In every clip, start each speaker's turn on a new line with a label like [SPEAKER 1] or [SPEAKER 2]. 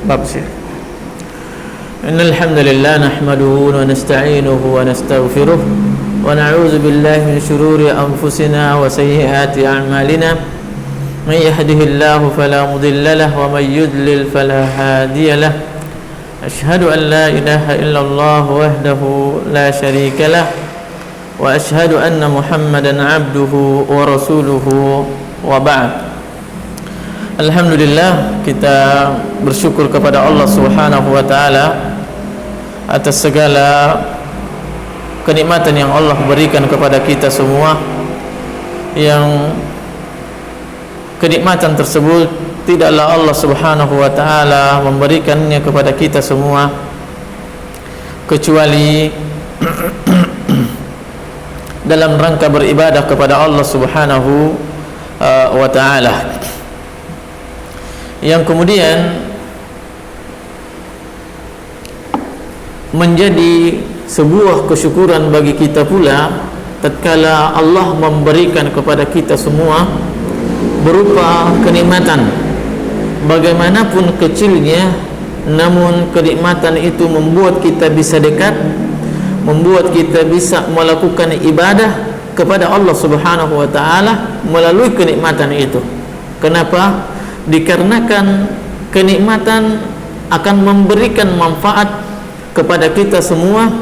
[SPEAKER 1] bab sih. Innal hamdalillah nahmaduhu wa nasta'inuhu wa nastaghfiruh wa na'udzu billahi min shururi anfusina wa sayyiati a'malina. May yahdihillahu fala mudilla lahu wa may yudlil fala hadiya lahu. Ashhadu an la ilaha illallah wahdahu la syarika lahu wa ashhadu anna Muhammadan 'abduhu wa rasuluhu wa ba'd. Alhamdulillah, kita bersyukur kepada Allah Subhanahu wa taala atas segala kenikmatan yang Allah berikan kepada kita semua, yang kenikmatan tersebut tidaklah Allah Subhanahu wa taala memberikannya kepada kita semua kecuali dalam rangka beribadah kepada Allah Subhanahu wa taala, yang kemudian menjadi sebuah kesyukuran bagi kita pula tatkala Allah memberikan kepada kita semua berupa kenikmatan bagaimanapun kecilnya, namun kenikmatan itu membuat kita bisa dekat, membuat kita bisa melakukan ibadah kepada Allah Subhanahu wa taala melalui kenikmatan itu. Kenapa? Dikarenakan kenikmatan akan memberikan manfaat kepada kita semua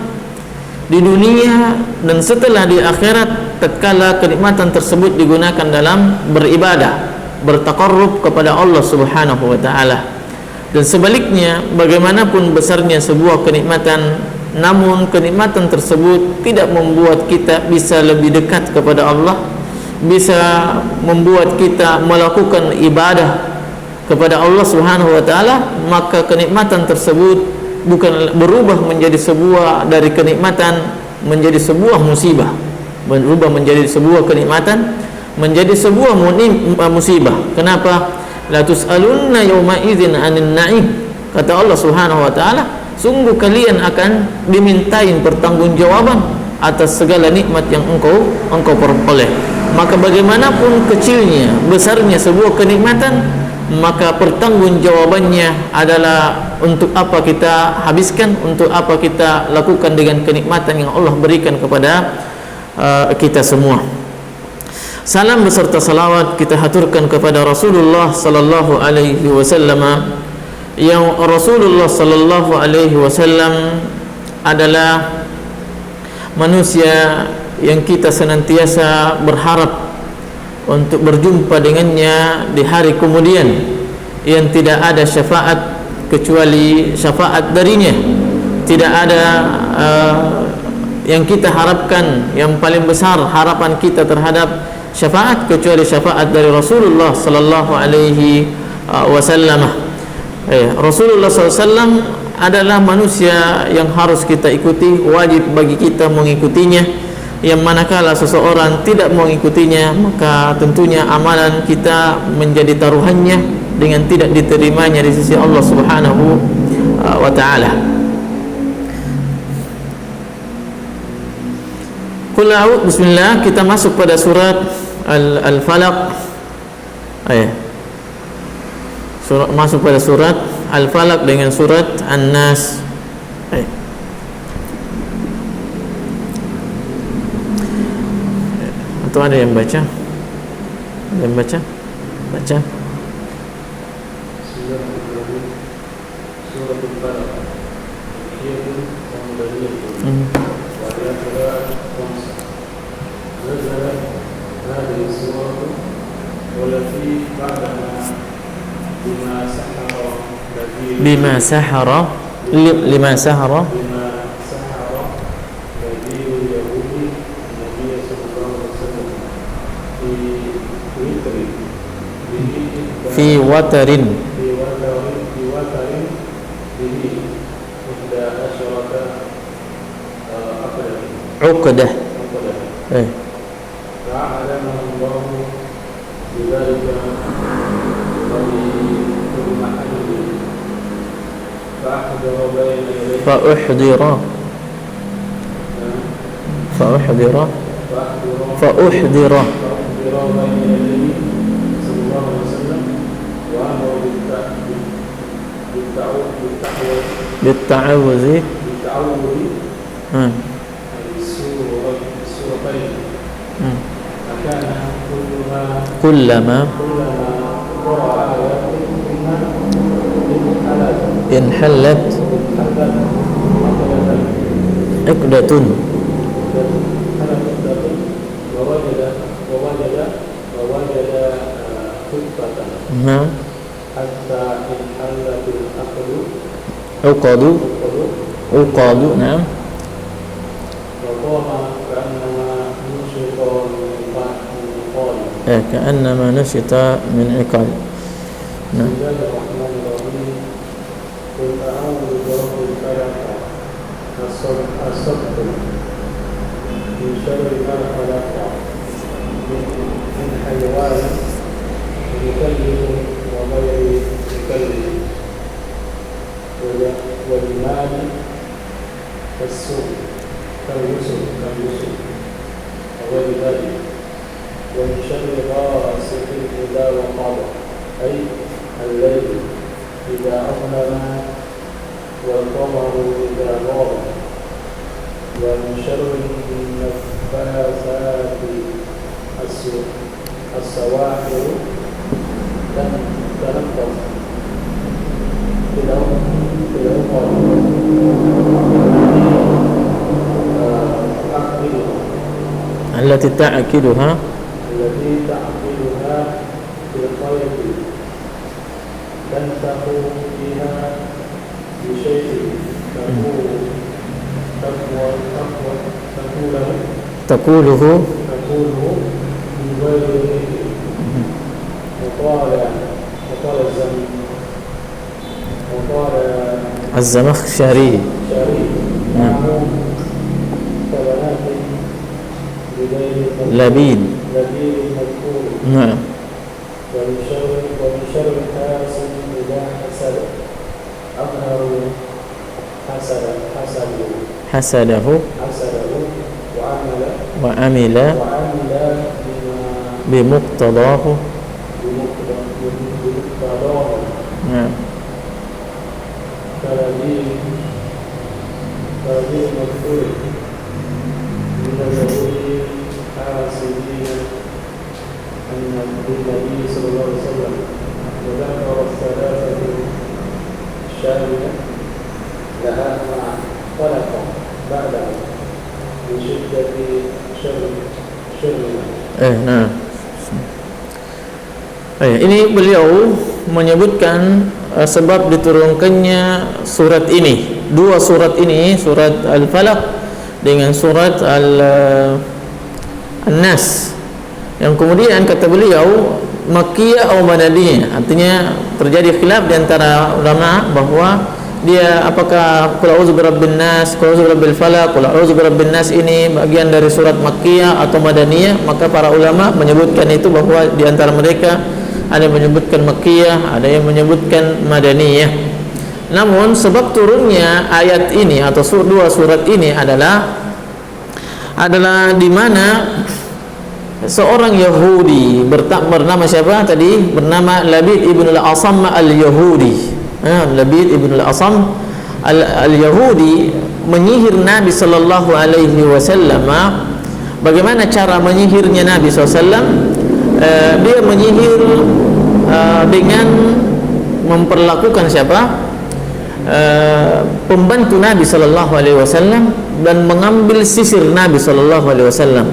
[SPEAKER 1] di dunia dan setelah di akhirat tatkala kenikmatan tersebut digunakan dalam beribadah, bertaqarrub kepada Allah Subhanahu wa taala. Dan sebaliknya, bagaimanapun besarnya sebuah kenikmatan, namun kenikmatan tersebut tidak membuat kita bisa lebih dekat kepada Allah, bisa membuat kita melakukan ibadah kepada Allah Subhanahu wa taala, maka kenikmatan tersebut bukan berubah menjadi sebuah dari kenikmatan menjadi sebuah musibah, berubah menjadi sebuah kenikmatan menjadi sebuah musibah. Kenapa? La tus'alunna yawma idzin 'anil na'im. Kata Allah Subhanahu wa taala, sungguh kalian akan dimintain pertanggungjawaban atas segala nikmat yang engkau peroleh. Maka bagaimanapun kecilnya, besarnya sebuah kenikmatan, maka pertanggungjawabannya adalah untuk apa kita habiskan, untuk apa kita lakukan dengan kenikmatan yang Allah berikan kepada kita semua. Salam beserta salawat kita haturkan kepada Rasulullah sallallahu alaihi wasallam, yang Rasulullah sallallahu alaihi wasallam adalah manusia yang kita senantiasa berharap untuk berjumpa dengannya di hari kemudian, yang tidak ada syafaat kecuali syafaat darinya. Tidak ada yang kita harapkan, yang paling besar harapan kita terhadap syafaat kecuali syafaat dari Rasulullah sallallahu alaihi wasallam. Rasulullah sallallahu alaihi wasallam adalah manusia yang harus kita ikuti, wajib bagi kita mengikutinya. Yang manakala seseorang tidak mengikutinya, maka tentunya amalan kita menjadi taruhannya dengan tidak diterimanya di sisi Allah Subhanahu wa taala. Qul a'udzu bismillah, kita masuk pada surat Al-Falaq. Masuk pada surat Al-Falaq dengan surat An-Nas. Atau ada yang baca? Ada yang baca? Baca. Bima sahara lima sahara fi watarin uqdah. فأحضر بالتعوذ كلما انحلت عقدة نعم
[SPEAKER 2] حتى انحلت
[SPEAKER 1] عقد نعم
[SPEAKER 2] وقام
[SPEAKER 1] كأنما نشط من عقال نعم.
[SPEAKER 2] بسم الله الرحمن الرحيم قل أعوذ برب الفلق الصبح من شر ما خلق من حيوان يكلم وغير يكلم والإيمان كالسوء كاليسر وغير ذلك ومن شر غاسق إذا وقب أي الليل إذا أظلم والقمر إذا غاب ومن شر النفاثات السواحل تنفث في العقد
[SPEAKER 1] التي تعقدها
[SPEAKER 2] في الخير تنفخ فيها بشيء
[SPEAKER 1] تقوله
[SPEAKER 2] من غير وقال
[SPEAKER 1] الزمخشري لبيد نعم.
[SPEAKER 2] ومن شر حاسد إذا حسد أظهر حسده
[SPEAKER 1] وعمل بمقتضاه نعم.
[SPEAKER 2] كالذي مذكور من الذي حاسدين أن النبي صلى الله عليه وسلم وذكر الثلاثة الشاملة لها مع خلق بعدها من شدة شرها.
[SPEAKER 1] Nah. Ini beliau menyebutkan sebab diturunkannya surat ini. Dua surat ini, surat Al-Falaq dengan surat An-Nas. Yang kemudian kata beliau Makkiyah atau Madaniyah. Artinya terjadi khilaf di antara ulama bahwa dia apakah Qul a'udzu birabbin nas, Qul a'udzu birabbil falaq, Qul a'udzu birabbin nas ini bagian dari surat Makkiyah atau Madaniyah. Maka para ulama menyebutkan itu bahwa di antara mereka ada yang menyebutkan Makkiyah, ada yang menyebutkan Madaniyah. Namun sebab turunnya ayat ini atau dua surat ini adalah di mana seorang Yahudi bernama siapa tadi? Bernama Labid ibn al-Asam al-Yahudi. Labid ibn al-Asam al-Yahudi menyihir Nabi sallallahu alaihi wasallam. Bagaimana cara menyihirnya Nabi SAW? Dia menyihir dengan memperlakukan siapa? Pembantu Nabi sallallahu alaihi wasallam dan mengambil sisir Nabi sallallahu alaihi wasallam.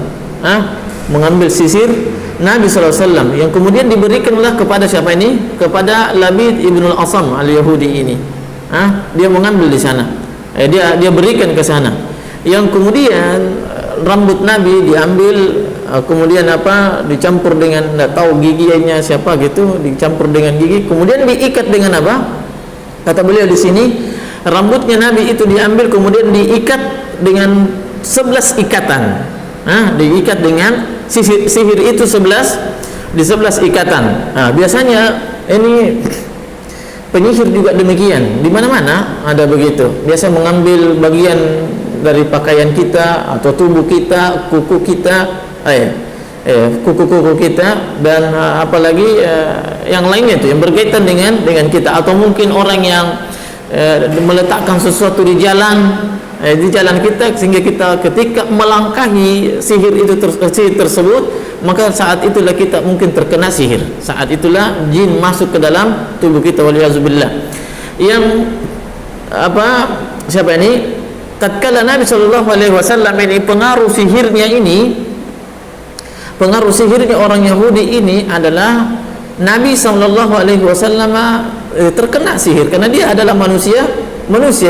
[SPEAKER 1] Mengambil sisir Nabi sallallahu alaihi wasallam yang kemudian diberikanlah kepada siapa ini? Kepada Labid ibn al-Asam al-Yahudi ini. Dia mengambil di sana. Dia berikan ke sana. Yang kemudian rambut Nabi diambil, kemudian dicampur dengan enggak tahu giginya siapa gitu, dicampur dengan gigi, kemudian diikat dengan apa? Kata beliau di sini, rambutnya Nabi itu diambil kemudian diikat dengan 11 ikatan. Diikat dengan sihir itu 11 ikatan. Biasanya ini penyihir juga demikian. Di mana-mana ada begitu. Biasa mengambil bagian dari pakaian kita atau tubuh kita, kuku kita, kuku-kuku kita dan apalagi yang lainnya itu yang berkaitan dengan kita, atau mungkin orang yang meletakkan sesuatu di jalan kita, sehingga kita ketika melangkahi sihir tersebut, maka saat itulah kita mungkin terkena sihir. Saat itulah jin masuk ke dalam tubuh kita, waliyazubillah. Yang siapa ini? Tatkala Nabi sallallahu alaihi wasallam ini pengaruh sihirnya orang Yahudi ini adalah Nabi sallallahu alaihi wasallam terkena sihir karena dia adalah manusia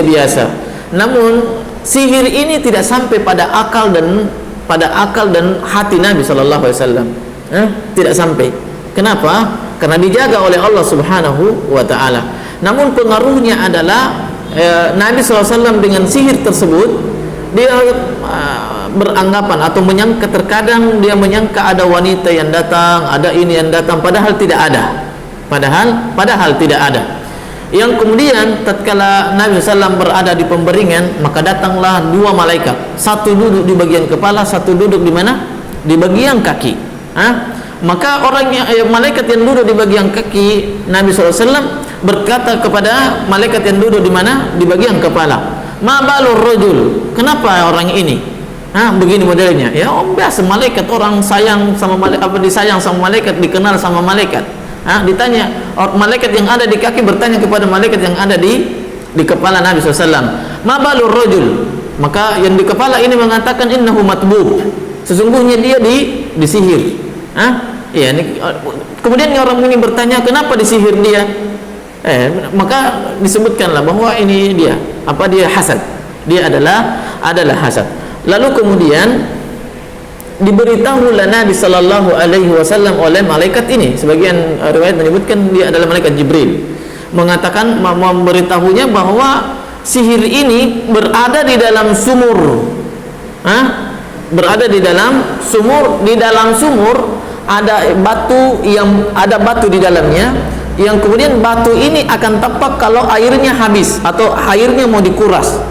[SPEAKER 1] biasa. Namun sihir ini tidak sampai pada akal dan hati Nabi sallallahu alaihi wasallam. Tidak sampai. Kenapa? Karena dijaga oleh Allah Subhanahu wa taala. Namun pengaruhnya adalah Nabi SAW dengan sihir tersebut, dia beranggapan atau menyangka, terkadang dia menyangka ada wanita yang datang, ada ini yang datang, padahal tidak ada. Padahal tidak ada. Yang kemudian tatkala Nabi SAW berada di pemberingan, maka datanglah dua malaikat, satu duduk di bagian kepala, satu duduk di mana? Di bagian kaki. Maka malaikat yang duduk di bagian kaki Nabi SAW berkata kepada malaikat yang duduk di mana? Di bagian kepala. Ma balur rajul? Kenapa orang ini? Begini modelnya. Ya, biasa malaikat, orang sayang sama malaikat, disayang sama malaikat, dikenal sama malaikat. Ditanya, malaikat yang ada di kaki bertanya kepada malaikat yang ada di kepala Nabi SAW. Ma balur rajul? Maka yang di kepala ini mengatakan innahu matbub. Sesungguhnya dia disihir. Ya, ini, kemudian orang ini bertanya, kenapa disihir dia? Maka disebutkanlah bahwa ini dia hasad. Dia adalah hasad. Lalu kemudian diberitahulah Nabi sallallahu alaihi wasallam oleh malaikat ini. Sebagian riwayat menyebutkan dia adalah malaikat Jibril. Mengatakan, memberitahunya bahwa sihir ini berada di dalam sumur. Berada di dalam sumur. Di dalam sumur ada batu di dalamnya, yang kemudian batu ini akan tepat kalau airnya habis atau airnya mau dikuras.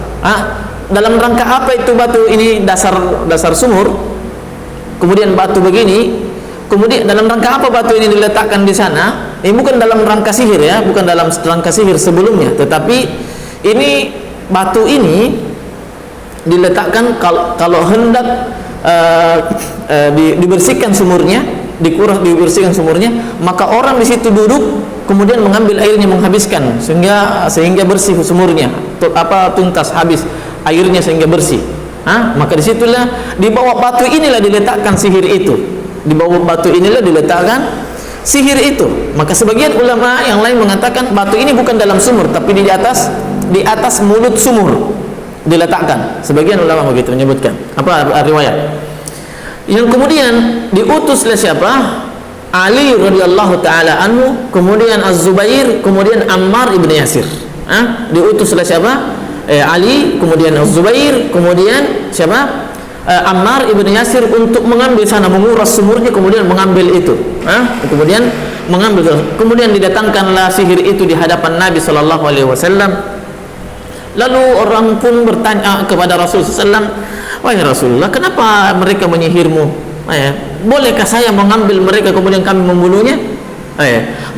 [SPEAKER 1] Dalam rangka apa itu batu ini? Dasar sumur. Kemudian batu begini. Kemudian dalam rangka apa batu ini diletakkan di sana? Bukan dalam rangka sihir ya, bukan dalam rangka sihir sebelumnya, tetapi ini batu ini diletakkan kalau hendak dibersihkan sumurnya, dibersihkan sumurnya, maka orang di situ duduk, kemudian mengambil airnya, menghabiskan sehingga bersih sumurnya, tuntas habis airnya sehingga bersih. Maka disitulah di bawah batu inilah diletakkan sihir itu. Di bawah batu inilah diletakkan sihir itu. Maka sebagian ulama yang lain mengatakan batu ini bukan dalam sumur, tapi di atas mulut sumur diletakkan. Sebagian ulama begitu menyebutkan. Riwayat. Yang kemudian diutuslah siapa? Ali radhiyallahu taala anhu, kemudian Az-Zubair, kemudian Ammar ibn Yasir. Diutuslah siapa? Ali, kemudian Az-Zubair, kemudian siapa? Ammar ibn Yasir untuk mengambil sana, menguras sumurnya, kemudian mengambil itu. Kemudian mengambil. Kemudian didatangkanlah sihir itu di hadapan Nabi sallallahu alaihi wasallam. Lalu orang pun bertanya kepada Rasulullah SAW, wahai Rasulullah, kenapa mereka menyihirmu? Bolehkah saya mengambil mereka kemudian kami membunuhnya?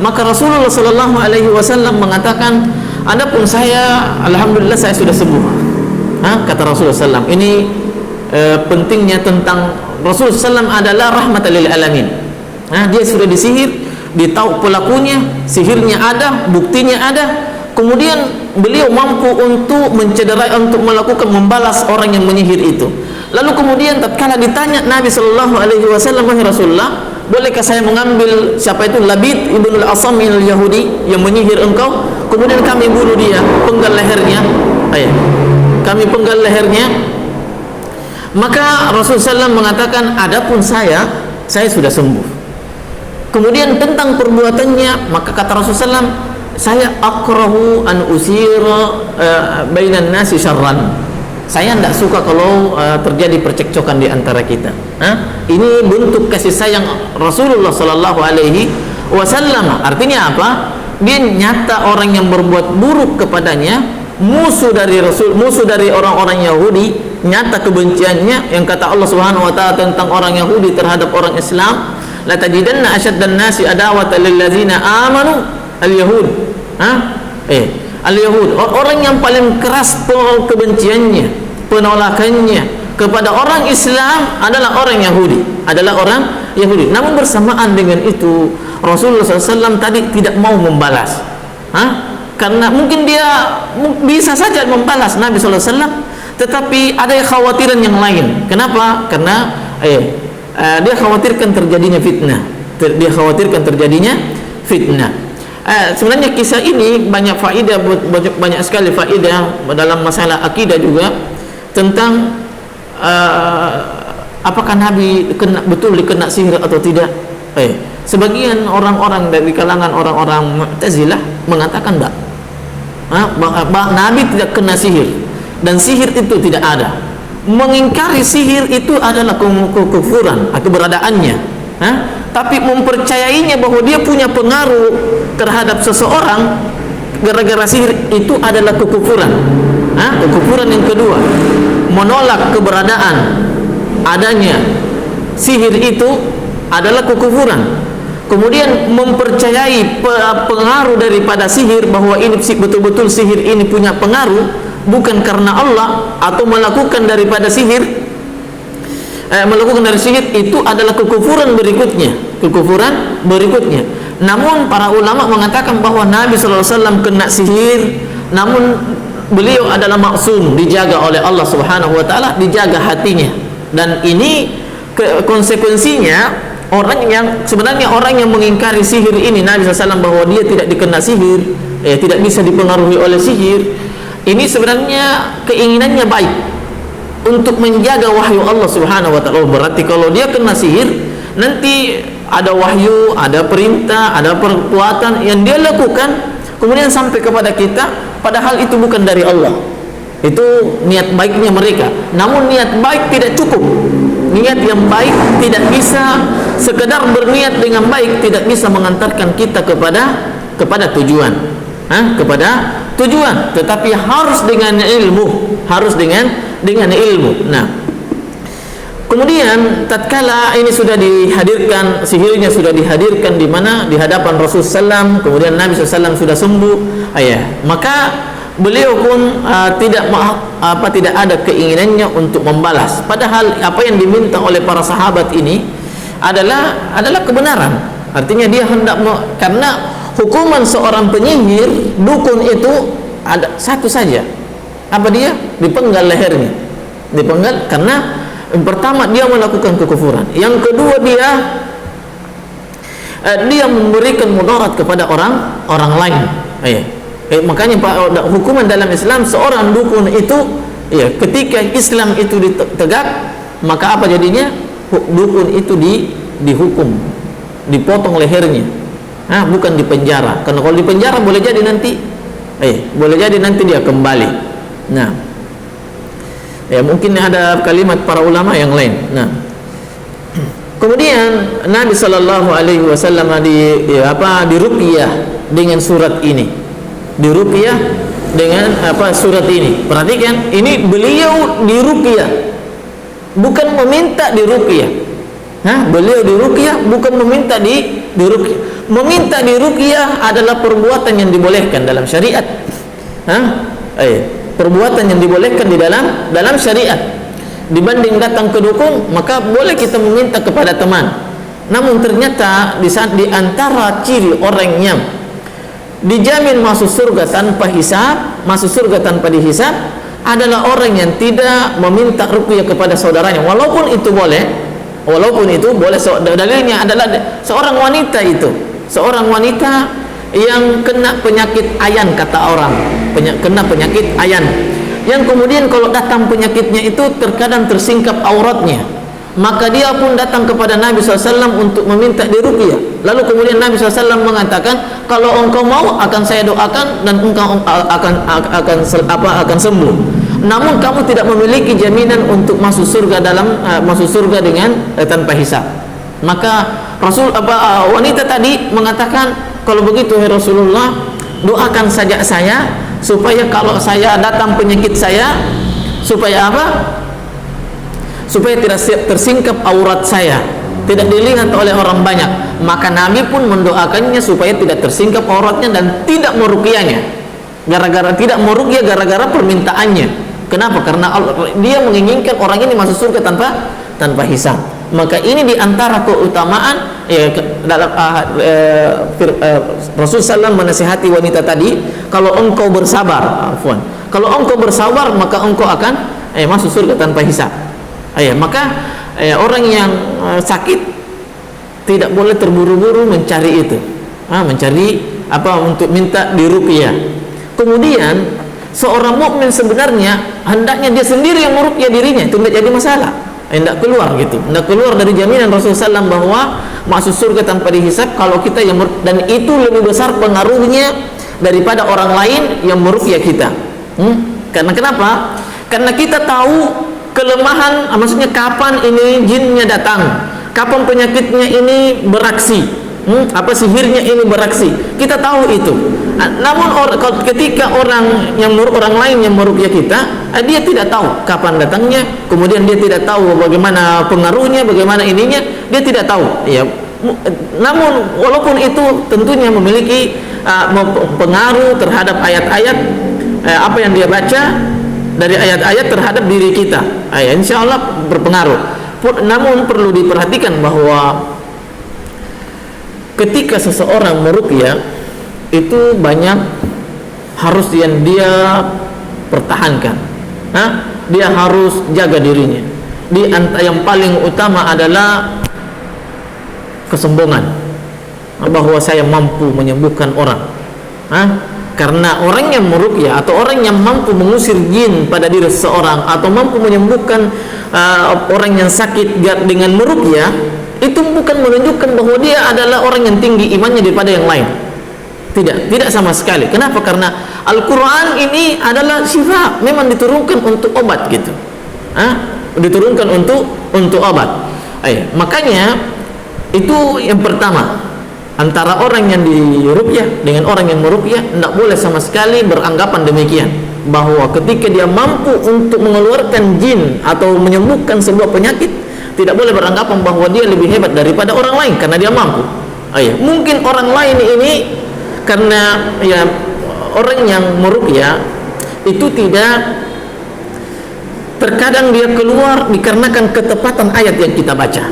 [SPEAKER 1] Maka Rasulullah SAW mengatakan, adapun saya, alhamdulillah saya sudah sembuh. Kata Rasulullah SAW. Ini pentingnya tentang Rasulullah SAW adalah rahmatan lil alamin. Dia sudah disihir, ditahu pelakunya, sihirnya ada, buktinya ada. Kemudian beliau mampu untuk mencederai, untuk melakukan, membalas orang yang menyihir itu. Lalu kemudian tatkala ditanya Nabi sallallahu alaihi wasallam, wahai Rasulullah, bolehkah saya mengambil siapa itu Labid ibn al-Asam al-Yahudi yang menyihir engkau? Kemudian kami bunuh dia, penggal lehernya. Kami penggal lehernya. Maka Rasulullah SAW mengatakan, adapun saya sudah sembuh. Kemudian tentang perbuatannya, maka kata Rasulullah SAW, saya akrahu an usira bainan nasi syarran. Saya tidak suka kalau terjadi percekcokan di antara kita. Ini bentuk kasih sayang Rasulullah sallallahu alaihi wasallam. Artinya apa? Dia nyata orang yang berbuat buruk kepadanya, musuh dari Rasul, musuh dari orang-orang Yahudi, nyata kebenciannya yang kata Allah Subhanahu wa taala tentang orang Yahudi terhadap orang Islam, la tajidanna asyaddan nasi adawatan lil ladzina amanu al-yahud. Al-Yahud, orang yang paling keras kebenciannya, penolakannya kepada orang Islam adalah orang Yahudi, Namun bersamaan dengan itu Rasulullah SAW tadi tidak mau membalas, karena mungkin dia bisa saja membalas Nabi SAW, tetapi ada kekhawatiran yang lain. Kenapa? Karena dia khawatirkan terjadinya fitnah. Sebenarnya kisah ini banyak faedah, banyak sekali faedah dalam masalah akidah juga, tentang apakah Nabi betul dikena sihir atau tidak. Sebagian orang-orang dari kalangan orang-orang Mu'tazilah mengatakan bahwa Nabi tidak kena sihir, dan sihir itu tidak ada. Mengingkari sihir itu adalah kekufuran, keberadaannya. Tapi mempercayainya bahwa dia punya pengaruh terhadap seseorang gara-gara sihir itu adalah kekufuran. Kekufuran yang kedua, menolak keberadaan adanya sihir itu adalah kekufuran. Kemudian mempercayai pengaruh daripada sihir, bahwa ini betul-betul sihir ini punya pengaruh bukan karena Allah, atau melakukan dari sihir itu adalah kekufuran berikutnya. Namun para ulama mengatakan bahwa Nabi SAW kena sihir, namun beliau adalah maksum, dijaga oleh Allah Subhanahu wa taala, dijaga hatinya. Dan ini konsekuensinya orang yang mengingkari sihir ini, Nabi SAW bahwa dia tidak dikena sihir, tidak bisa dipengaruhi oleh sihir, ini sebenarnya keinginannya baik untuk menjaga wahyu Allah Subhanahu wa taala. Berarti kalau dia kena sihir, nanti ada wahyu, ada perintah, ada perbuatan yang dia lakukan kemudian sampai kepada kita, padahal itu bukan dari Allah. Itu niat baiknya mereka. Namun niat baik tidak cukup. Niat yang baik tidak bisa, sekedar berniat dengan baik tidak bisa mengantarkan kita kepada tujuan. Tetapi harus dengan ilmu. Nah, kemudian tatkala ini sudah dihadirkan, sihirnya sudah dihadirkan di mana? Di hadapan Rasulullah SAW, kemudian Nabi SAW sudah sembuh, maka beliau pun tidak ada keinginannya untuk membalas. Padahal apa yang diminta oleh para sahabat ini adalah kebenaran. Artinya dia hendak karena hukuman seorang penyihir, dukun itu ada satu saja. Apa dia? Dipenggal lehernya. Dipenggal karena yang pertama dia melakukan kekufuran. Yang kedua dia memberikan mudarat kepada orang lain. Makanya hukuman dalam Islam, seorang dukun itu ketika Islam itu ditegak, maka apa jadinya? Dukun itu dihukum, dipotong lehernya, bukan dipenjara. Karena kalau dipenjara boleh jadi nanti dia kembali. Nah, mungkin ada kalimat para ulama yang lain. Nah, kemudian Nabi Shallallahu Alaihi Wasallam diruqyah dengan surat ini, surat ini. Perhatikan, ini beliau diruqyah, bukan meminta diruqyah. Beliau diruqyah bukan meminta diruqyah. Meminta diruqyah adalah perbuatan yang dibolehkan dalam syariat. Perbuatan yang dibolehkan di dalam syariat. Dibanding datang ke dukun, maka boleh kita meminta kepada teman. Namun ternyata di antara ciri orang yang dijamin masuk surga tanpa hisab, masuk surga tanpa dihisab, adalah orang yang tidak meminta ruqyah kepada saudaranya. Walaupun itu boleh. Dalilnya adalah seorang wanita yang kena penyakit ayan, kata orang, kena penyakit ayan, yang kemudian kalau datang penyakitnya itu terkadang tersingkap auratnya, maka dia pun datang kepada Nabi SAW untuk meminta diruqyah. Lalu kemudian Nabi SAW mengatakan, kalau engkau mau akan saya doakan dan engkau akan sembuh. Namun kamu tidak memiliki jaminan untuk masuk surga dengan tanpa hisab. Maka wanita tadi mengatakan, kalau begitu ya Rasulullah, doakan saja saya supaya kalau saya datang penyakit saya, supaya supaya tidak tersingkap aurat saya, tidak dilihat oleh orang banyak. Maka Nabi pun mendoakannya supaya tidak tersingkap auratnya dan tidak meruqyahnya. Gara-gara tidak meruqyah gara-gara permintaannya. Kenapa? Karena dia menginginkan orang ini masuk surga tanpa hisab. Maka ini diantara keutamaan ya, dalam Rasul SAW menasihati wanita tadi, kalau engkau bersabar, kalau engkau bersabar maka engkau akan masuk surga tanpa hisab. Maka orang yang sakit tidak boleh terburu-buru mencari itu, mencari untuk minta diruqyah. Kemudian seorang mukmin sebenarnya hendaknya dia sendiri yang meruqyah dirinya, itu tidak jadi masalah. Tidak keluar gitu, tidak keluar dari jaminan Rasulullah SAW bahwa masuk surga tanpa dihisab kalau kita yang dan itu lebih besar pengaruhnya daripada orang lain yang meruqyah kita. Karena kenapa? Karena kita tahu kelemahan, maksudnya kapan ini jinnya datang, kapan penyakitnya ini beraksi, sihirnya ini beraksi. Kita tahu itu. Namun ketika orang lain yang meruqyah kita, dia tidak tahu kapan datangnya, kemudian dia tidak tahu bagaimana pengaruhnya, bagaimana ininya, dia tidak tahu. Ya. Namun walaupun itu tentunya memiliki pengaruh terhadap ayat-ayat, apa yang dia baca dari ayat-ayat terhadap diri kita, insya Allah berpengaruh. Namun perlu diperhatikan bahwa ketika seseorang meruqyah itu banyak harus yang dia pertahankan, dia harus jaga dirinya. Yang paling utama adalah kesombongan, bahwa saya mampu menyembuhkan orang. Karena orang yang meruqyah atau orang yang mampu mengusir jin pada diri seseorang atau mampu menyembuhkan orang yang sakit dengan meruqyah, itu bukan menunjukkan bahwa dia adalah orang yang tinggi imannya daripada yang lain. Tidak sama sekali. Kenapa? Karena Al-Quran ini adalah syifa, memang diturunkan untuk obat gitu. Diturunkan untuk obat. Makanya itu yang pertama, antara orang yang diruqyah dengan orang yang meruqyah tidak boleh sama sekali beranggapan demikian, bahwa ketika dia mampu untuk mengeluarkan jin atau menyembuhkan sebuah penyakit, tidak boleh beranggapan bahwa dia lebih hebat daripada orang lain karena dia mampu. Mungkin orang lain ini karena ya orang yang meruqyah itu tidak, terkadang dia keluar dikarenakan ketepatan ayat yang kita baca,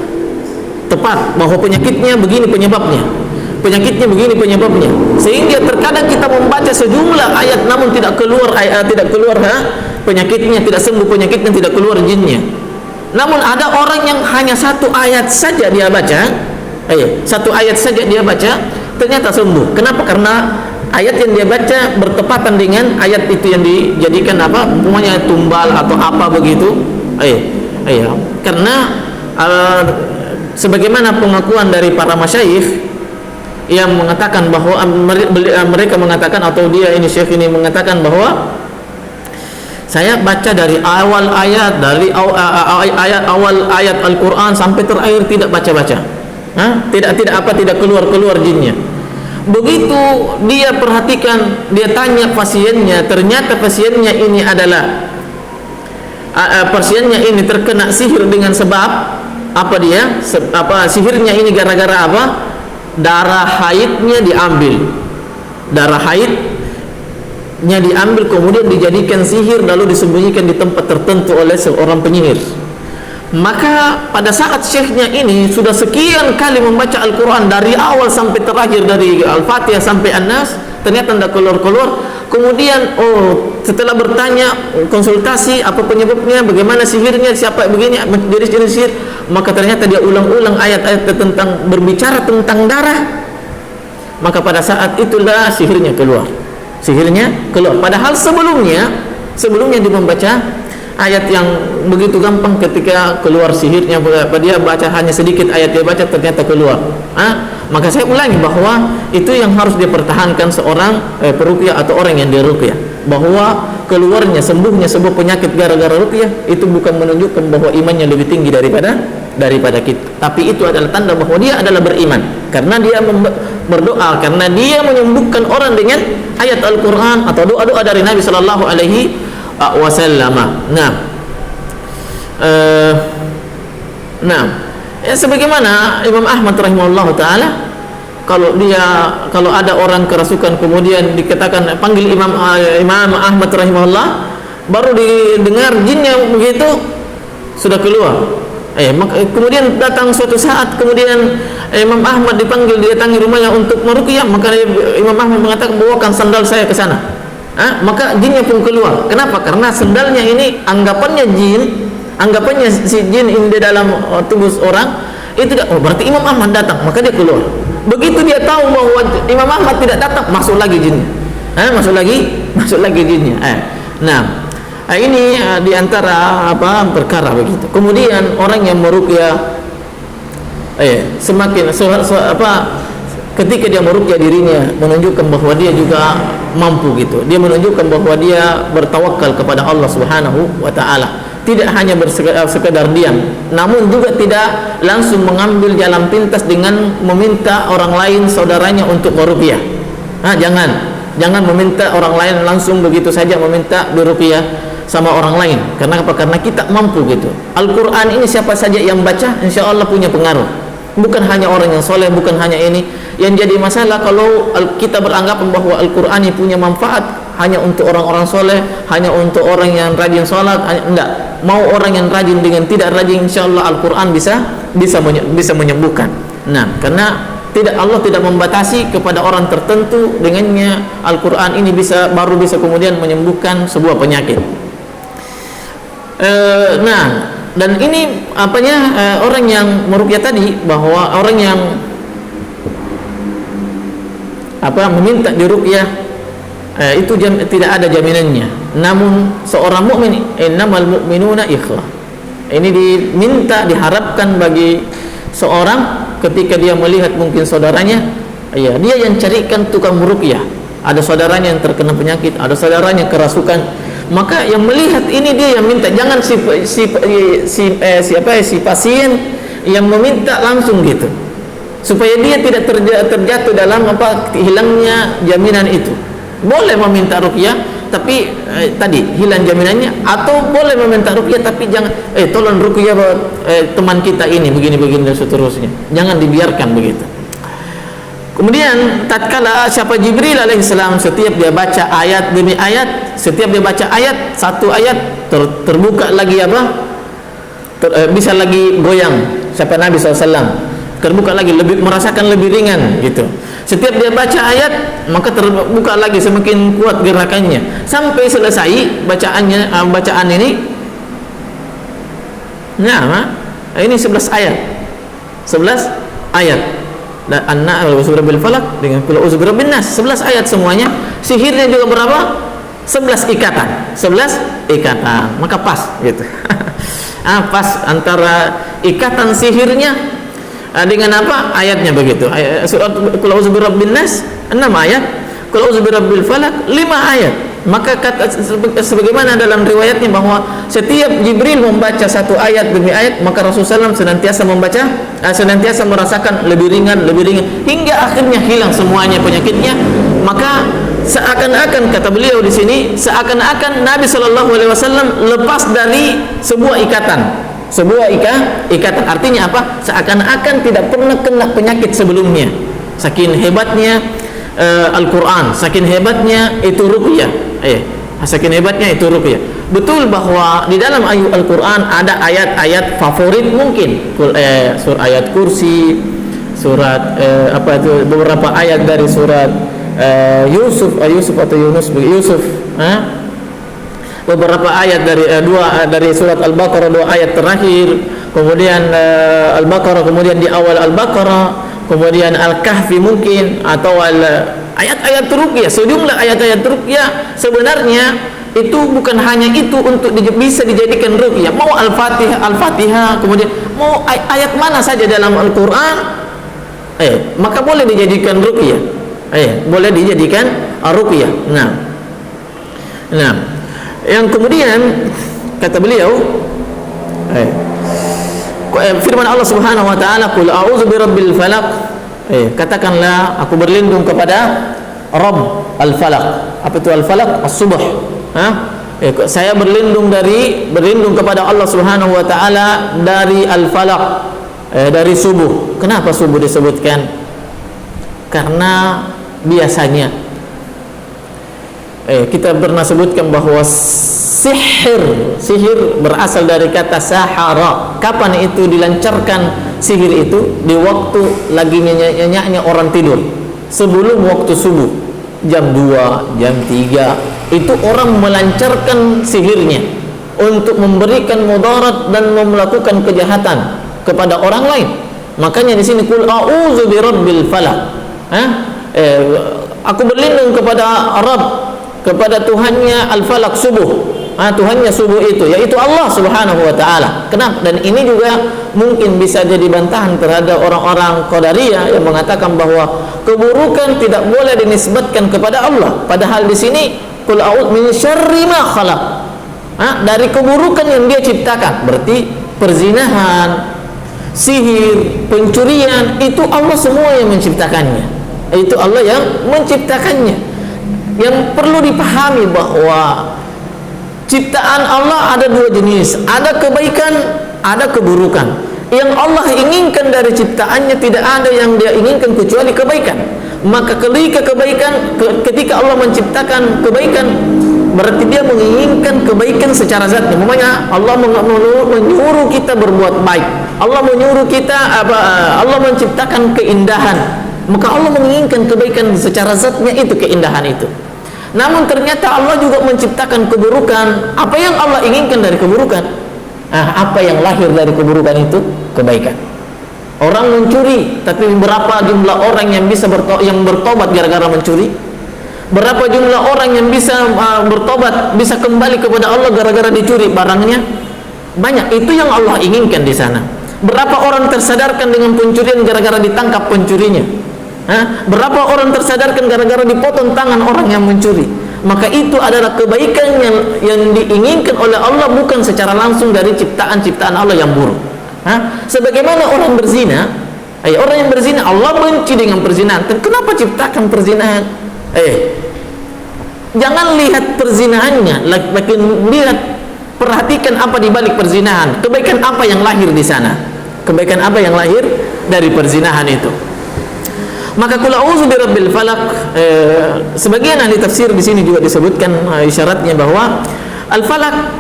[SPEAKER 1] tepat bahwa penyakitnya begini penyebabnya, sehingga terkadang kita membaca sejumlah ayat namun tidak keluar penyakitnya, tidak sembuh penyakitnya, tidak keluar jinnya. Namun ada orang yang hanya satu ayat saja dia baca, ternyata sembuh. Kenapa? Karena ayat yang dia baca bertepatan dengan ayat itu yang dijadikan umpamanya tumbal atau apa begitu. Karena sebagaimana pengakuan dari para masyayikh yang mengatakan bahwa mereka mengatakan, atau dia ini syekh ini mengatakan bahwa saya baca dari awal ayat, dari awal ayat Al-Quran sampai terakhir tidak baca-baca, tidak keluar jinnya. Begitu dia perhatikan, dia tanya pasiennya, ternyata pasiennya ini adalah pasiennya ini terkena sihir dengan sebab sihirnya ini gara-gara apa? Darah haidnya diambil, kemudian dijadikan sihir lalu disembunyikan di tempat tertentu oleh seorang penyihir. Maka pada saat syekhnya ini sudah sekian kali membaca Al-Quran dari awal sampai terakhir, dari Al-Fatihah sampai An-Nas, ternyata tidak keluar. Kemudian setelah bertanya, konsultasi apa penyebabnya, bagaimana sihirnya, siapa begini jenis sihir, maka ternyata dia ulang-ulang ayat-ayat tentang berbicara tentang darah. Maka pada saat itulah sihirnya keluar. Padahal sebelumnya dia membaca ayat yang begitu gampang, ketika keluar sihirnya dia baca hanya sedikit ayat dia baca ternyata keluar. Maka saya ulangi bahwa itu yang harus dipertahankan seorang peruqyah atau orang yang diruqyah, bahwa keluarnya sembuhnya sebuah penyakit gara-gara ruqyah itu bukan menunjukkan bahwa imannya lebih tinggi daripada kita, tapi itu adalah tanda bahwa dia adalah beriman karena dia berdoa, karena dia menyembuhkan orang dengan ayat Al-Quran atau doa-doa dari Nabi Sallallahu Alaihi Wasallam. Sebagaimana Imam Ahmad rahimahullah taala kalau ada orang kerasukan kemudian dikatakan panggil Imam Ahmad rahimahullah, baru didengar jinnya begitu sudah keluar. Kemudian datang suatu saat, kemudian Imam Ahmad dipanggil, didatangi rumahnya untuk meruqyah, maka Imam Ahmad mengatakan bawakan sandal saya ke sana. Maka jinnya pun keluar. Kenapa? Karena sandalnya ini anggapannya si jin ini di dalam tubuh orang itu tidak. Berarti Imam Ahmad datang, maka dia keluar. Begitu dia tahu bahwa Imam Ahmad tidak datang, masuk lagi jinnya. Masuk lagi jinnya. Ini diantara perkara begitu. Kemudian orang yang meruqyah semakin ketika dia meruqyah dirinya menunjukkan bahwa dia juga mampu gitu. Dia menunjukkan bahwa dia bertawakal kepada Allah Subhanahu wa taala. Tidak hanya sekedar diam, namun juga tidak langsung mengambil jalan pintas dengan meminta orang lain saudaranya untuk meruqyah. Jangan meminta orang lain langsung begitu saja meminta diruqyah sama orang lain. Karena apa? Karena kita mampu gitu. Al-Quran ini siapa saja yang baca, insya Allah punya pengaruh. Bukan hanya orang yang soleh, bukan hanya ini. Yang jadi masalah kalau kita beranggapan bahwa Al-Quran ini punya manfaat hanya untuk orang-orang soleh, hanya untuk orang yang rajin sholat. Enggak. Mau orang yang rajin dengan tidak rajin, insya Allah Al-Quran bisa menyembuhkan. Karena Allah tidak membatasi kepada orang tertentu, dengannya Al-Quran ini baru bisa kemudian menyembuhkan sebuah penyakit. Dan ini orang yang meruqyah tadi, bahwa orang yang meminta diruqyah itu tidak ada jaminannya. Namun seorang mukmin, innamal mu'minuna ikhwah, ini diharapkan bagi seorang ketika dia melihat mungkin saudaranya, dia yang carikan tukang meruqyah. Ada saudaranya yang terkena penyakit, ada saudaranya kerasukan, maka yang melihat ini dia yang minta. Jangan si pasien yang meminta langsung gitu, supaya dia tidak terjatuh dalam hilangnya jaminan itu. Boleh meminta ruqyah tapi tadi hilang jaminannya, atau boleh meminta ruqyah tapi jangan tolong ruqyah teman kita ini begini dan seterusnya. Jangan dibiarkan begitu. Kemudian tatkala siapa Jibril alaihissalam, setiap dia baca ayat demi ayat, setiap dia baca ayat, satu ayat terbuka lagi bisa lagi goyang siapa Nabi SAW, terbuka lagi, merasakan lebih ringan gitu. Setiap dia baca ayat, maka terbuka lagi, semakin kuat gerakannya sampai selesai bacaan ini. Ini 11 ayat. Dan a'udzu falaq dengan qul a'udzu birabbin nas, 11 ayat semuanya. Sihirnya juga berapa? 11 ikatan. Maka pas gitu. Pas antara ikatan sihirnya dengan ayatnya begitu. Surat qul a'udzu birabbin nas 6 ayat, qul a'udzu birabbil falaq 5 ayat. Maka sebagaimana dalam riwayatnya bahwa setiap Jibril membaca satu ayat demi ayat, maka Rasulullah SAW senantiasa merasakan lebih ringan hingga akhirnya hilang semuanya penyakitnya. Maka seakan-akan, kata beliau di sini, seakan-akan Nabi SAW lepas dari sebuah ikatan. Artinya apa? Seakan-akan tidak pernah kena penyakit sebelumnya. Saking hebatnya Al-Quran, saking hebatnya itu ruqyah. Betul bahwa di dalam Al-Quran ada ayat-ayat favorit mungkin, ayat kursi, surat beberapa ayat dari surat Yusuf atau Yunus, beberapa ayat dari surat Al-Baqarah, 2 ayat terakhir, kemudian Al-Baqarah, kemudian di awal Al-Baqarah, kemudian Al-Kahfi mungkin, atau ayat-ayat ruqyah. Sejumlah ayat-ayat ruqyah sebenarnya itu bukan hanya itu untuk bisa dijadikan ruqyah. Mau Al-Fatihah, kemudian mau ayat mana saja dalam Al-Quran, maka boleh dijadikan ruqyah. Boleh dijadikan ruqyah. Nah, yang kemudian kata beliau, firman Allah Subhanahu wa taala, qul a'udzu birabbil falaq, katakanlah aku berlindung kepada Rabb al-Falaq. Apa itu al-Falaq? As-Subh. Saya berlindung kepada Allah Subhanahu wa taala dari al-Falaq, dari subuh. Kenapa subuh disebutkan? karena biasanya kita pernah sebutkan bahwa sihir berasal dari kata sahara. Kapan itu dilancarkan sihir itu? Di waktu lagi nyenyak-nyenyaknya orang tidur, sebelum waktu subuh, jam 2, jam 3, itu orang melancarkan sihirnya untuk memberikan mudarat dan melakukan kejahatan kepada orang lain. Makanya di sini qul a'udzu birabbil falaq. Aku berlindung kepada Rabb, kepada Tuhannya al-falaq, subuh. Tuhannya subuh itu yaitu Allah Subhanahu wa taala. Kenapa? Dan ini juga mungkin bisa jadi bantahan terhadap orang-orang Qadariyah yang mengatakan bahwa keburukan tidak boleh dinisbatkan kepada Allah. Padahal di sini qul a'udzu min syarri ma khalaq. Dari keburukan yang dia ciptakan. Berarti perzinahan, sihir, pencurian, itu Allah semua yang menciptakannya. Itu Allah yang menciptakannya. Yang perlu dipahami bahwa ciptaan Allah ada dua jenis, ada kebaikan, ada keburukan. Yang Allah inginkan dari ciptaannya tidak ada yang dia inginkan kecuali kebaikan. Maka ketika Allah menciptakan kebaikan, berarti dia menginginkan kebaikan secara zatnya. Makanya Allah menyuruh kita berbuat baik. Allah menyuruh kita Allah menciptakan keindahan. Maka Allah menginginkan kebaikan secara zatnya, itu keindahan itu. Namun ternyata Allah juga menciptakan keburukan. Apa yang Allah inginkan dari keburukan? Apa yang lahir dari keburukan itu? Kebaikan. Orang mencuri, tapi berapa jumlah orang yang bisa bertobat gara-gara mencuri? Berapa jumlah orang yang bisa bertobat, bisa kembali kepada Allah gara-gara dicuri barangnya? Banyak. Itu yang Allah inginkan di sana. Berapa orang tersadarkan dengan pencurian gara-gara ditangkap pencurinya? Berapa orang tersadarkan gara-gara dipotong tangan orang yang mencuri? Maka itu adalah kebaikan yang diinginkan oleh Allah, bukan secara langsung dari ciptaan-ciptaan Allah yang buruk. Sebagaimana orang berzina, orang yang berzina Allah benci dengan perzinahan. Kenapa ciptakan perzinahan? Jangan lihat perzinahannya, perhatikan apa di balik perzinahan. Kebaikan apa yang lahir di sana? Kebaikan apa yang lahir dari perzinahan itu? Maka qul a'udzu birabbil falaq, sebagian ahli tafsir di sini juga disebutkan isyaratnya bahwa al-falaq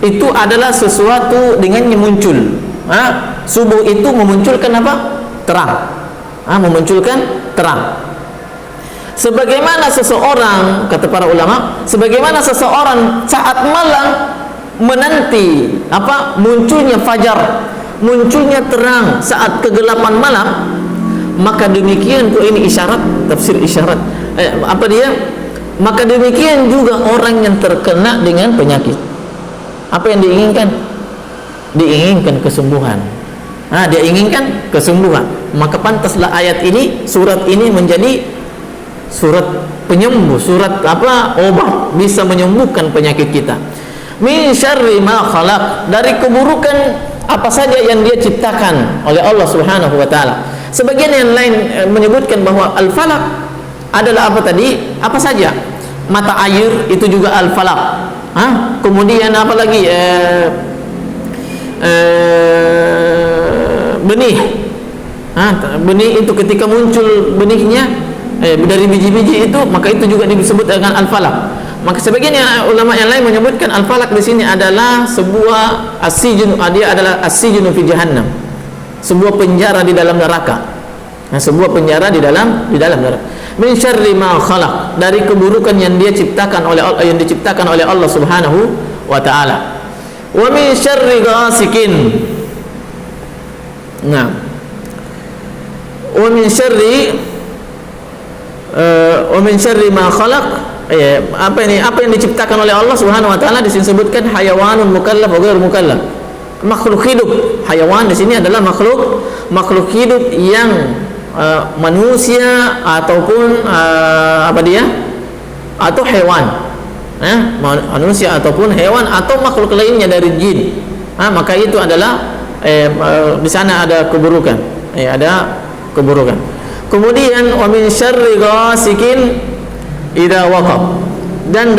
[SPEAKER 1] itu adalah sesuatu dengannya muncul. Subuh itu memunculkan apa? Terang. Memunculkan terang. Sebagaimana seseorang, kata para ulama, sebagaimana seseorang saat malam menanti munculnya fajar, munculnya terang saat kegelapan malam, maka demikian ini isyarat, tafsir isyarat. Maka demikian juga orang yang terkena dengan penyakit. Apa yang diinginkan? Diinginkan kesembuhan. Dia inginkan kesembuhan. Maka pantaslah ayat ini, surat ini menjadi surat penyembuh, surat obat, bisa menyembuhkan penyakit kita. Min syarri ma khalaq, dari keburukan apa saja yang dia ciptakan oleh Allah Subhanahu wa taala. Sebagian yang lain menyebutkan bahwa al-falaq adalah apa tadi? Apa saja? Mata air itu juga al-falaq. Kemudian apa lagi? Benih. Benih itu ketika muncul benihnya dari biji-biji itu, maka itu juga disebut dengan al-falaq. Maka sebagian ulama yang lain menyebutkan al-falaq di sini adalah sebuah as-sijnu, dia adalah as-sijnu fi jahannam. Sebuah penjara di dalam neraka. Sebuah penjara di dalam neraka. Min syarri ma khalaq, dari keburukan yang diciptakan oleh Allah Subhanahu wa taala. Wa min syarri ghasikin. Wa min syarri ma khalaq. Apa yang diciptakan oleh Allah Subhanahu wa taala disebutkan hayawanun mukallaf wa ghairu mukallaf. Makhluk hidup. Hayawan di sini adalah makhluk hidup yang manusia ataupun atau hewan. Manusia ataupun hewan atau makhluk lainnya dari jin. Maka itu adalah di sana ada keburukan. Ada keburukan. Kemudian wa min syarri ghasikin idza waqab, dan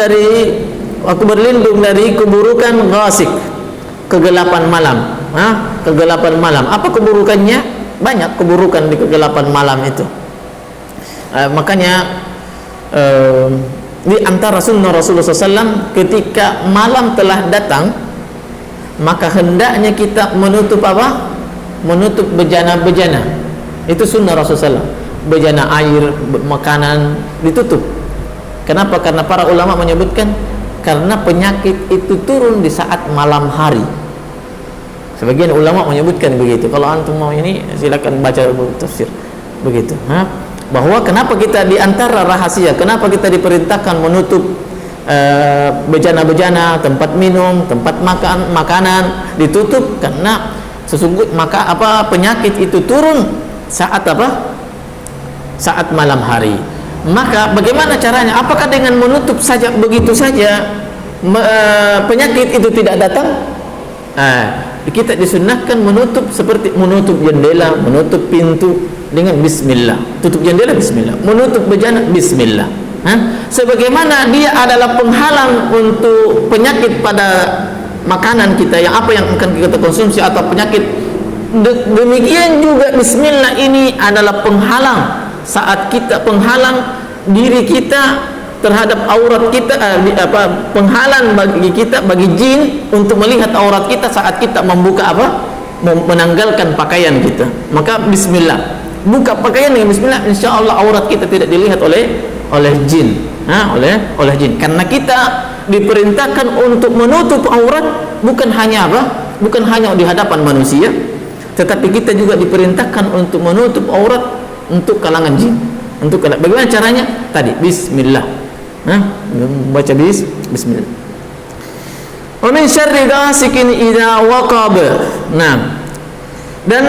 [SPEAKER 1] aku berlindung dari keburukan ghasik, kegelapan malam. Kegelapan malam. Apa keburukannya? Banyak keburukan di kegelapan malam itu. Makanya di antara sunnah Rasulullah SAW, ketika malam telah datang, maka hendaknya kita menutup apa? Menutup bejana-bejana. Itu sunnah Rasulullah SAW. Bejana air, makanan ditutup. Kenapa? Karena para ulama menyebutkan karena penyakit itu turun di saat malam hari. Sebagian ulama menyebutkan begitu. Kalau antum mau ini silakan baca tafsir begitu. Bahwa kenapa kita di antara rahasia, kenapa kita diperintahkan menutup bejana-bejana, tempat minum, tempat makan, makanan ditutup, karena sesungguhnya maka penyakit itu turun saat saat malam hari. Maka bagaimana caranya? Apakah dengan menutup saja begitu saja penyakit itu tidak datang? Kita disunnahkan menutup seperti menutup jendela, menutup pintu dengan bismillah. Tutup jendela bismillah, menutup bejana bismillah. Sebagaimana dia adalah penghalang untuk penyakit pada makanan kita, yang apa yang akan kita konsumsi atau penyakit, demikian juga bismillah ini adalah penghalang saat kita, penghalang diri kita terhadap aurat kita, penghalang bagi kita, bagi jin untuk melihat aurat kita saat kita membuka menanggalkan pakaian kita. Maka bismillah, buka pakaian dengan bismillah, insyaallah aurat kita tidak dilihat oleh jin, oleh jin. Karena kita diperintahkan untuk menutup aurat bukan hanya bukan hanya di hadapan manusia, tetapi kita juga diperintahkan untuk menutup aurat untuk kalangan jin. Bagaimana caranya? Tadi bismillah. Baca bismillah. Wa min syarri ghasikin idza waqab. Dan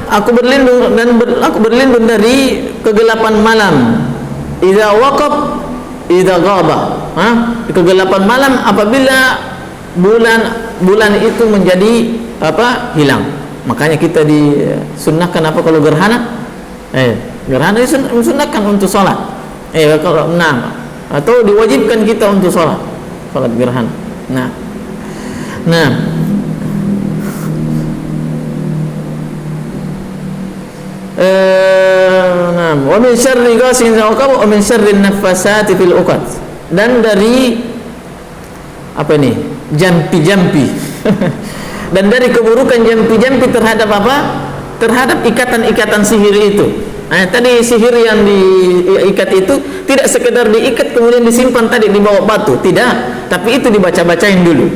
[SPEAKER 1] aku berlindung dari kegelapan malam. Idza waqab, idza ghaba. Kegelapan malam apabila bulan itu menjadi hilang. Makanya kita disunnahkan kalau gerhana? Gerhana disunnahkan untuk sholat. Kalau atau diwajibkan kita untuk sholat gerhana. Wa min syarri ghasiqin idza waqab wa min syarri an-naffasati fil 'uqad. Dan dari jampi-jampi dan dari keburukan jampi-jampi terhadap terhadap ikatan-ikatan sihir itu. Tadi sihir yang diikat itu tidak sekedar diikat kemudian disimpan tadi di bawah batu, tidak, tapi itu dibaca-bacain dulu.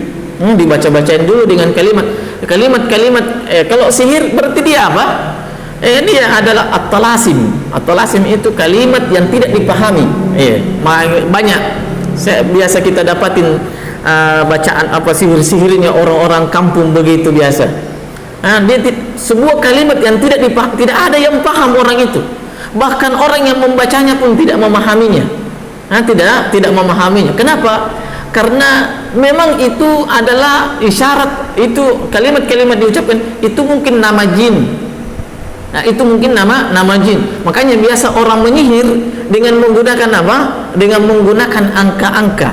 [SPEAKER 1] Dibaca-bacain dulu dengan kalimat-kalimat. Kalau sihir berarti dia apa? Dia adalah at-talasim. At-talasim itu kalimat yang tidak dipahami. Banyak biasa kita dapatin bacaan sihir-sihirnya orang-orang kampung begitu biasa. Dia sebuah kalimat yang tidak ada yang paham orang itu. Bahkan orang yang membacanya pun tidak memahaminya. Tidak memahaminya. Kenapa? Karena memang itu adalah isyarat, itu kalimat-kalimat diucapkan itu mungkin nama jin. Itu mungkin nama jin. Makanya biasa orang menyihir dengan menggunakan dengan menggunakan angka-angka.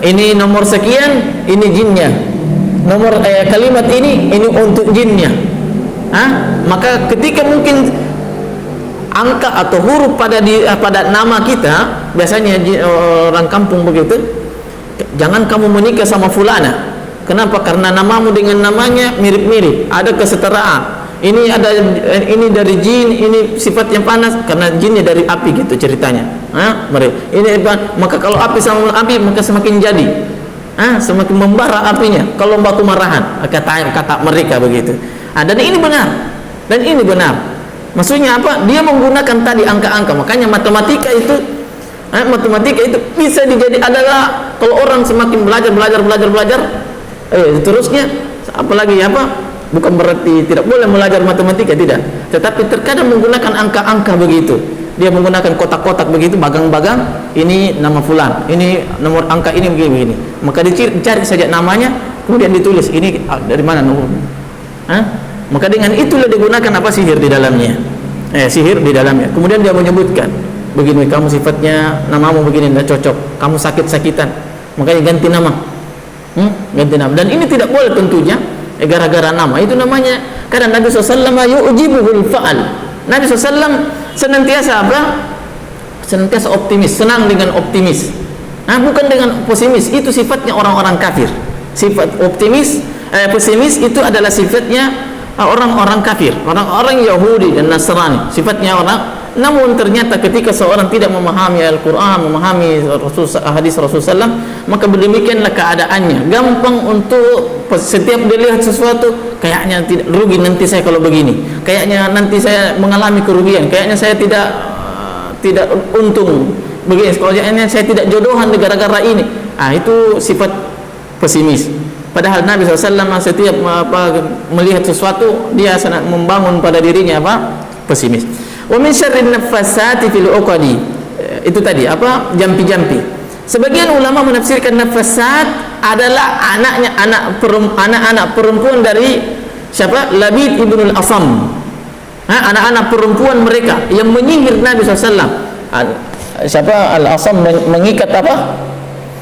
[SPEAKER 1] Ini nomor sekian, ini jinnya. Nomor kalimat ini untuk jinnya. Maka ketika mungkin angka atau huruf pada nama kita, biasanya orang kampung begitu, jangan kamu menikah sama fulana. Kenapa? Karena namamu dengan namanya mirip-mirip, ada kesetaraan. Ini dari jin, ini sifatnya panas karena jinnya dari api gitu ceritanya. Maka kalau api sama api maka semakin jadi. Semakin membara apinya kalau batu marahan, kata mereka begitu. Dan ini benar. Maksudnya apa? Dia menggunakan tadi angka-angka. Makanya matematika itu bisa adalah kalau orang semakin belajar terusnya, apalagi bukan berarti tidak boleh belajar matematika, tidak, tetapi terkadang menggunakan angka-angka begitu. Dia menggunakan kotak-kotak begitu, bagang-bagang, ini nama fulan, ini nomor angka ini begini. Maka dicari saja namanya, kemudian ditulis ini dari mana nomornya. Maka dengan itulah digunakan sihir di dalamnya. Sihir di dalamnya. Kemudian dia menyebutkan, begini kamu sifatnya, namamu begini tidak cocok, kamu sakit-sakitan, makanya ganti nama. Ganti nama. Dan ini tidak boleh tentunya gara-gara nama. Itu namanya karena Nabi SAW yu'jibuhul fa'al. Nabi SAW senantiasa senantiasa optimis, senang dengan optimis. Nah, bukan dengan pesimis. Itu sifatnya orang-orang kafir. Sifat optimis, pesimis itu adalah sifatnya orang-orang kafir, orang-orang Yahudi dan Nasrani. Sifatnya orang. Namun ternyata ketika seorang tidak memahami Al-Quran, memahami hadis Rasulullah SAW, maka demikianlah keadaannya. Gampang untuk setiap dia lihat sesuatu, kayaknya tidak rugi nanti saya kalau begini, kayaknya nanti saya mengalami kerugian, kayaknya saya tidak untung begini, kayaknya saya tidak jodohan gara-gara ini. Itu sifat pesimis. Padahal Nabi SAW setiap melihat sesuatu, dia sangat membangun pada dirinya pesimis. Wa min syarrin naffasati fil uqadi. Itu tadi jampi-jampi. Sebagian ulama menafsirkan nafasat adalah anak-anak perempuan dari siapa? Labid ibnul Asam. Anak-anak perempuan mereka yang menyihir Nabi SAW. Siapa? Al-Asam mengikat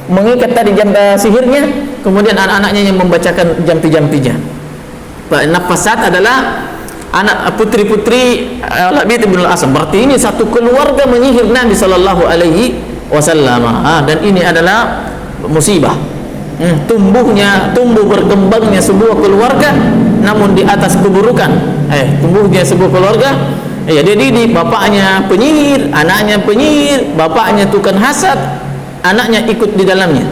[SPEAKER 1] mengikat tadi jampi sihirnya, kemudian anak-anaknya yang membacakan jampi-jampinya. Nafasat adalah anak putri-putri Labid bin Al-Asam. Berarti ini satu keluarga menyihir Nabi sallallahu alaihi wasallam. Dan ini adalah musibah. Tumbuh berkembangnya sebuah keluarga namun di atas keburukan. Tumbuhnya sebuah keluarga, dia didik, bapaknya penyihir, anaknya penyihir, bapaknya tukang hasad, anaknya ikut di dalamnya.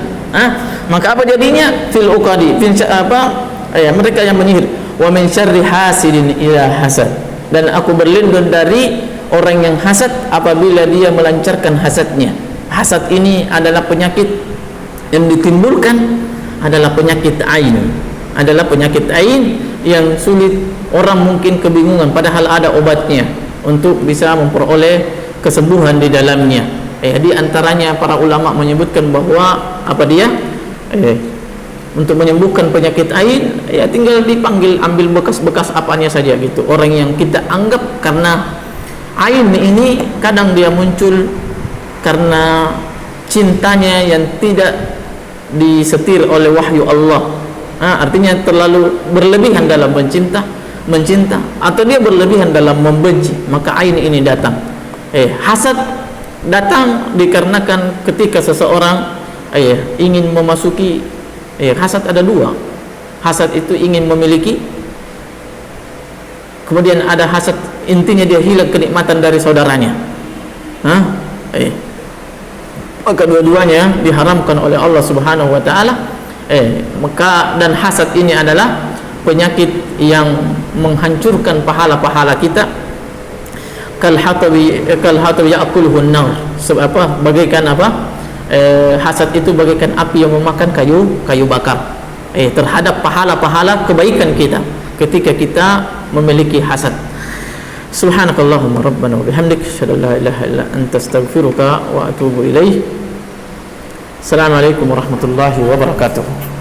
[SPEAKER 1] Maka apa jadinya? Fil uqadi, mereka yang menyihir. Wa min syarri hasidin idza hasad, dan aku berlindung dari orang yang hasad apabila dia melancarkan hasadnya. Hasad ini adalah penyakit yang ditimbulkan, adalah penyakit ain, yang sulit, orang mungkin kebingungan padahal ada obatnya untuk bisa memperoleh kesembuhan di dalamnya. Di antaranya para ulama menyebutkan bahwa untuk menyembuhkan penyakit ain, tinggal dipanggil, ambil bekas-bekas apanya saja gitu. Orang yang kita anggap, karena ain ini kadang dia muncul karena cintanya yang tidak disetir oleh wahyu Allah. Artinya terlalu berlebihan dalam mencinta, atau dia berlebihan dalam membenci, maka ain ini datang. Hasad datang dikarenakan ketika seseorang ingin memasuki. Hasad ada dua. Hasad itu ingin memiliki, kemudian ada hasad intinya dia hilang kenikmatan dari saudaranya. Maka dua-duanya diharamkan oleh Allah Subhanahu wa taala. Maka dan hasad ini adalah penyakit yang menghancurkan pahala-pahala kita. Kal hatabi ya'kuluhu an-nar. Bagaikan hasad itu bagaikan api yang memakan kayu bakar terhadap pahala-pahala kebaikan kita ketika kita memiliki hasad. Subhanakallahumma rabbana wa bihamdik, asyhadu an la ilaha illa anta, astaghfiruka wa atubu ilaik. Assalamualaikum warahmatullahi wabarakatuh.